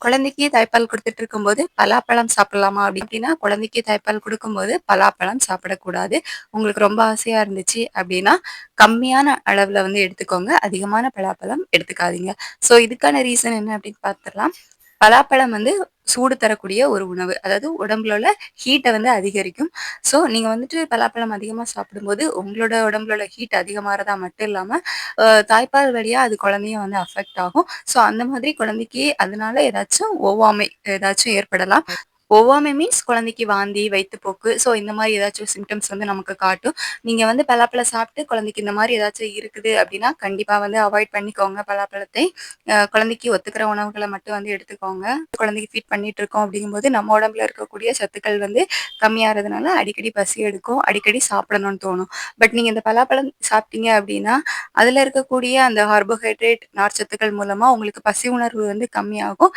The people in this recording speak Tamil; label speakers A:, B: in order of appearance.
A: குழந்தைக்கு தாய்ப்பால் குடுத்துட்டு இருக்கும்போது, பலாப்பழம் சாப்பிடலாமா? அப்படின்னா, குழந்தைக்கு தாய்ப்பால் குடுக்கும்போது பலாப்பழம் சாப்பிடக்கூடாது. உங்களுக்கு ரொம்ப ஆசையா இருந்துச்சு அப்படின்னா, கம்மியான அளவுல வந்து எடுத்துக்கோங்க. அதிகமான பலாப்பழம் எடுத்துக்காதீங்க. ஸோ, இதுக்கான ரீசன் என்ன அப்படின்னு பார்த்துரலாம். பலாப்பழம் வந்து சூடு தரக்கூடிய ஒரு உணவு. அதாவது உடம்புல உள்ள ஹீட்ட வந்து அதிகரிக்கும். ஸோ, நீங்க வந்துட்டு பலாப்பழம் அதிகமா சாப்பிடும்போது, உங்களோட உடம்புல உள்ள ஹீட் அதிகமாறதா மட்டும் இல்லாம, தாய்ப்பால் வழியா அது குழந்தையும் வந்து அஃபெக்ட் ஆகும். ஸோ, அந்த மாதிரி குழந்தைக்கு அதனால ஏதாச்சும் ஒவ்வாமை ஏதாச்சும் ஏற்படலாம். ஒவ்வாமை மீன்ஸ் குழந்தைக்கு வாந்தி, வயித்துப்போக்கு. ஸோ, இந்த மாரி ஏதாச்சும் சிம்ப்டம்ஸ் வந்து நமக்கு காட்டும். நீங்க வந்து பலாப்பழம் சாப்பிட்டு குழந்தைக்கு இந்த மாரி ஏதாச்சும் இருக்குது அப்டின்னா, கண்டிப்பா வந்து அவாய்ட் பண்ணிக்கோங்க பலாப்பழத்தை. குழந்தைக்கு ஒத்துக்கிற உணவுகள மட்டும் வந்து எடுத்துக்கோங்க. குழந்தைக்கு ஃபீட் பண்ணிட்டு இருக்கோம் அப்படிங்கும்போது, நம்ம உடம்புல இருக்கக்கூடிய சத்துக்கள் வந்து கம்மியாறதுனால அடிக்கடி பசி எடுக்கும். அடிக்கடி சாப்பிடணும்னு தோணும். பட் நீங்க இந்த பலாப்பழம் சாப்பிட்டீங்க அப்படின்னா, அதுல இருக்கக்கூடிய அந்த கார்போஹைட்ரேட், நார்ச்சத்துக்கள் மூலமா உங்களுக்கு பசி உணர்வு வந்து கம்மியாகும்.